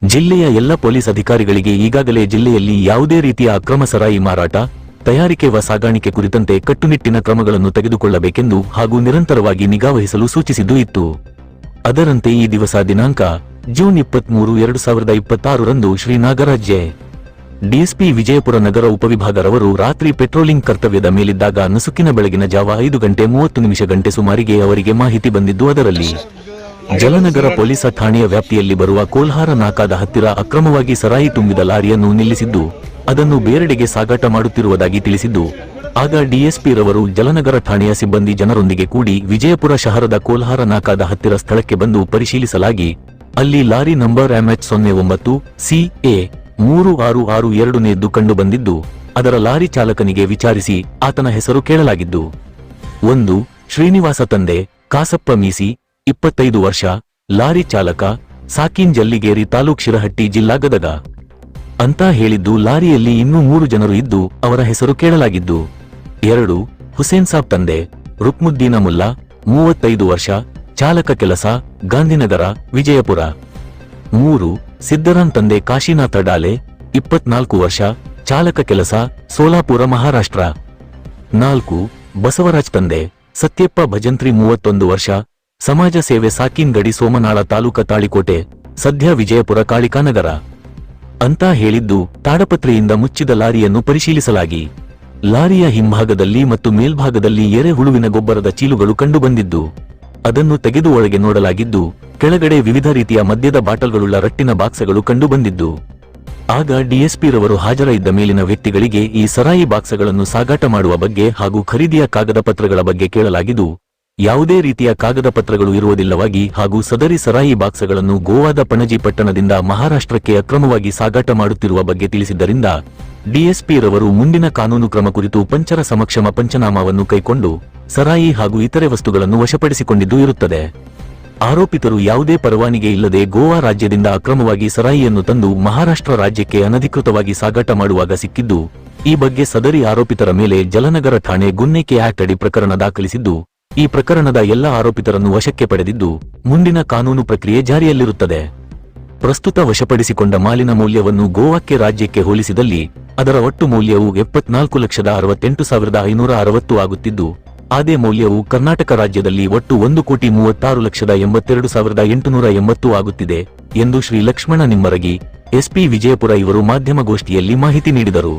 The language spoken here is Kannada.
ಜಿಲ್ಲೆಯ ಎಲ್ಲ ಪೊಲೀಸ್ ಅಧಿಕಾರಿಗಳಿಗೆ ಈಗಾಗಲೇ ಜಿಲ್ಲೆಯಲ್ಲಿ ಯಾವುದೇ ರೀತಿಯ ಅಕ್ರಮ ಸರಾಯಿ ಮಾರಾಟ, ತಯಾರಿಕೆ ವ ಸಾಗಾಣಿಕೆ ಕುರಿತಂತೆ ಕಟ್ಟುನಿಟ್ಟಿನ ಕ್ರಮಗಳನ್ನು ತೆಗೆದುಕೊಳ್ಳಬೇಕೆಂದು ಹಾಗೂ ನಿರಂತರವಾಗಿ ನಿಗಾವಹಿಸಲು ಸೂಚಿಸಿದ್ದು ಇತ್ತು. ಅದರಂತೆ ಈ ದಿವಸ ದಿನಾಂಕ ಜೂನ್ 23, 2026 ರಂದು ಶ್ರೀ ನಾಗರಾಜ್ ಜೆ ಡಿಎಸ್ಪಿ ವಿಜಯಪುರ ನಗರ ಉಪವಿಭಾಗರವರು ರಾತ್ರಿ ಪೆಟ್ರೋಲಿಂಗ್ ಕರ್ತವ್ಯದ ಮೇಲಿದ್ದಾಗ ನಸುಕಿನ ಬೆಳಗಿನ ಜಾವ 5:30 ಸುಮಾರಿಗೆ ಅವರಿಗೆ ಮಾಹಿತಿ ಬಂದಿದ್ದು, ಅದರಲ್ಲಿ ಜಲನಗರ ಪೊಲೀಸ್ ಠಾಣೆಯ ವ್ಯಾಪ್ತಿಯಲ್ಲಿ ಬರುವ ಕೋಲ್ಹಾರ ನಾಕಾದ ಹತ್ತಿರ ಅಕ್ರಮವಾಗಿ ಸರಾಯಿ ತುಂಬಿದ ಲಾರಿಯನ್ನು ನಿಲ್ಲಿಸಿದ್ದು, ಅದನ್ನು ಬೇರೆಡೆಗೆ ಸಾಗಾಟ ಮಾಡುತ್ತಿರುವುದಾಗಿ ತಿಳಿಸಿದ್ದು, ಆಗ ಡಿಎಸ್ಪಿ ರವರು ಜಲನಗರ ಠಾಣೆಯ ಸಿಬ್ಬಂದಿ ಜನರೊಂದಿಗೆ ಕೂಡಿ ವಿಜಯಪುರ ಶಹರದ ಕೋಲ್ಹಾರ ನಾಕಾದ ಹತ್ತಿರ ಸ್ಥಳಕ್ಕೆ ಬಂದು ಪರಿಶೀಲಿಸಲಾಗಿ ಅಲ್ಲಿ ಲಾರಿ ನಂಬರ್ MH09 CA 3662 ಕಂಡು ಬಂದಿದ್ದು, ಅದರ ಲಾರಿ ಚಾಲಕನಿಗೆ ವಿಚಾರಿಸಿ ಆತನ ಹೆಸರು ಕೇಳಲಾಗಿದ್ದು, 1 ಶ್ರೀನಿವಾಸ ತಂದೆ ಕಾಸಪ್ಪ ಮೀಸಿ 25 ವರ್ಷ, ಲಾರಿ ಚಾಲಕ, ಸಾಕಿನ್ ಜಲ್ಲಿಗೇರಿ ತಾಲೂಕ್ ಶಿರಹಟ್ಟಿ ಜಿಲ್ಲಾ ಗದಗ ಅಂತ ಹೇಳಿದ್ದು, ಲಾರಿಯಲ್ಲಿ ಇನ್ನೂ 3 ಜನರು ಇದ್ದು ಅವರ ಹೆಸರು ಕೇಳಲಾಗಿದ್ದು, 2 ಹುಸೇನ್ ಸಾಬ್ ತಂದೆ ರುಕ್ಮುದ್ದೀನ ಮುಲ್ಲಾ 35 ವರ್ಷ, ಚಾಲಕ ಕೆಲಸ ಗಾಂಧಿನಗರ ವಿಜಯಪುರ, 3 ಸಿದ್ದರಾಮ್ ತಂದೆ ಕಾಶಿನಾಥ ಡಾಲೆ 24 ವರ್ಷ, ಚಾಲಕ ಕೆಲಸ ಸೋಲಾಪುರ ಮಹಾರಾಷ್ಟ್ರ, 4 ಬಸವರಾಜ್ ತಂದೆ ಸತ್ಯಪ್ಪ ಭಜಂತ್ರಿ 31 ವರ್ಷ, ಸಮಾಜ ಸೇವೆ ಸಾಕಿನ್ ಗಡಿ ಸೋಮನಾಳ ತಾಲೂಕ ತಾಳಿಕೋಟೆ, ಸದ್ಯ ವಿಜಯಪುರ ಕಾಳಿಕಾನಗರ ಅಂತ ಹೇಳಿದ್ದು, ತಾಡಪತ್ರೆಯಿಂದ ಮುಚ್ಚಿದ ಲಾರಿಯನ್ನು ಪರಿಶೀಲಿಸಲಾಗಿ ಲಾರಿಯ ಹಿಂಭಾಗದಲ್ಲಿ ಮತ್ತು ಮೇಲ್ಭಾಗದಲ್ಲಿ ಎರೆಹುಳುವಿನ ಗೊಬ್ಬರದ ಚೀಲುಗಳು ಕಂಡುಬಂದಿದ್ದು, ಅದನ್ನು ತೆಗೆದು ಒಳಗೆ ನೋಡಲಾಗಿದ್ದು, ಕೆಳಗಡೆ ವಿವಿಧ ರೀತಿಯ ಮದ್ಯದ ಬಾಟಲ್ಗಳುಳ್ಳ ರಟ್ಟಿನ ಬಾಕ್ಸಗಳು ಕಂಡುಬಂದಿದ್ದು, ಆಗ ಡಿಎಸ್ಪಿ ರವರು ಹಾಜರ ಇದ್ದ ಮೇಲಿನ ವ್ಯಕ್ತಿಗಳಿಗೆ ಈ ಸರಾಯಿ ಬಾಕ್ಸಗಳನ್ನು ಸಾಗಾಟ ಮಾಡುವ ಬಗ್ಗೆ ಹಾಗೂ ಖರೀದಿಯ ಕಾಗದ ಪತ್ರಗಳ ಬಗ್ಗೆ ಕೇಳಲಾಗಿದ್ದು, ಯಾವುದೇ ರೀತಿಯ ಕಾಗದ ಪತ್ರಗಳು ಇರುವುದಿಲ್ಲವಾಗಿ ಹಾಗೂ ಸದರಿ ಸರಾಯಿ ಬಾಕ್ಸಗಳನ್ನು ಗೋವಾದ ಪಣಜಿ ಪಟ್ಟಣದಿಂದ ಮಹಾರಾಷ್ಟ್ರಕ್ಕೆ ಅಕ್ರಮವಾಗಿ ಸಾಗಾಟ ಮಾಡುತ್ತಿರುವ ಬಗ್ಗೆ ತಿಳಿಸಿದ್ದರಿಂದ ಡಿಎಸ್ಪಿ ರವರು ಮುಂದಿನ ಕಾನೂನು ಕ್ರಮ ಕುರಿತು ಪಂಚರ ಸಮಕ್ಷಮ ಪಂಚನಾಮವನ್ನು ಕೈಕೊಂಡು ಸರಾಯಿ ಹಾಗೂ ಇತರೆ ವಸ್ತುಗಳನ್ನು ವಶಪಡಿಸಿಕೊಂಡಿದ್ದು ಇರುತ್ತದೆ. ಆರೋಪಿತರು ಯಾವುದೇ ಪರವಾನಿಗೆ ಇಲ್ಲದೆ ಗೋವಾ ರಾಜ್ಯದಿಂದ ಅಕ್ರಮವಾಗಿ ಸರಾಯಿಯನ್ನು ತಂದು ಮಹಾರಾಷ್ಟ್ರ ರಾಜ್ಯಕ್ಕೆ ಅನಧಿಕೃತವಾಗಿ ಸಾಗಾಟ ಮಾಡುವಾಗ ಸಿಕ್ಕಿದ್ದು, ಈ ಬಗ್ಗೆ ಸದರಿ ಆರೋಪಿತರ ಮೇಲೆ ಜಲನಗರ ಠಾಣೆ ಗುನ್ನೇಕೆ ಆಕ್ಟ್ ಅಡಿ ಪ್ರಕರಣ ದಾಖಲಿಸಿದ್ದು, ಈ ಪ್ರಕರಣದ ಎಲ್ಲ ಆರೋಪಿತರನ್ನು ವಶಕ್ಕೆ ಪಡೆದಿದ್ದು ಮುಂದಿನ ಕಾನೂನು ಪ್ರಕ್ರಿಯೆ ಜಾರಿಯಲ್ಲಿರುತ್ತದೆ. ಪ್ರಸ್ತುತ ವಶಪಡಿಸಿಕೊಂಡ ಮಾಲಿನ ಮೌಲ್ಯವನ್ನು ಗೋವಾಕ್ಕೆ ರಾಜ್ಯಕ್ಕೆ ಹೋಲಿಸಿದಲ್ಲಿ ಅದರ ಒಟ್ಟು ಮೌಲ್ಯವು 74,68,560 ಆಗುತ್ತಿದ್ದು, ಅದೇ ಮೌಲ್ಯವು ಕರ್ನಾಟಕ ರಾಜ್ಯದಲ್ಲಿ ಒಟ್ಟು 1,36,82,880 ಆಗುತ್ತಿದೆ ಎಂದು ಶ್ರೀ ಲಕ್ಷ್ಮಣ ನಿಮ್ಮರಗಿ, ಎಸ್ಪಿ ವಿಜಯಪುರ ಇವರು ಮಾಧ್ಯಮಗೋಷ್ಠಿಯಲ್ಲಿ ಮಾಹಿತಿ ನೀಡಿದರು.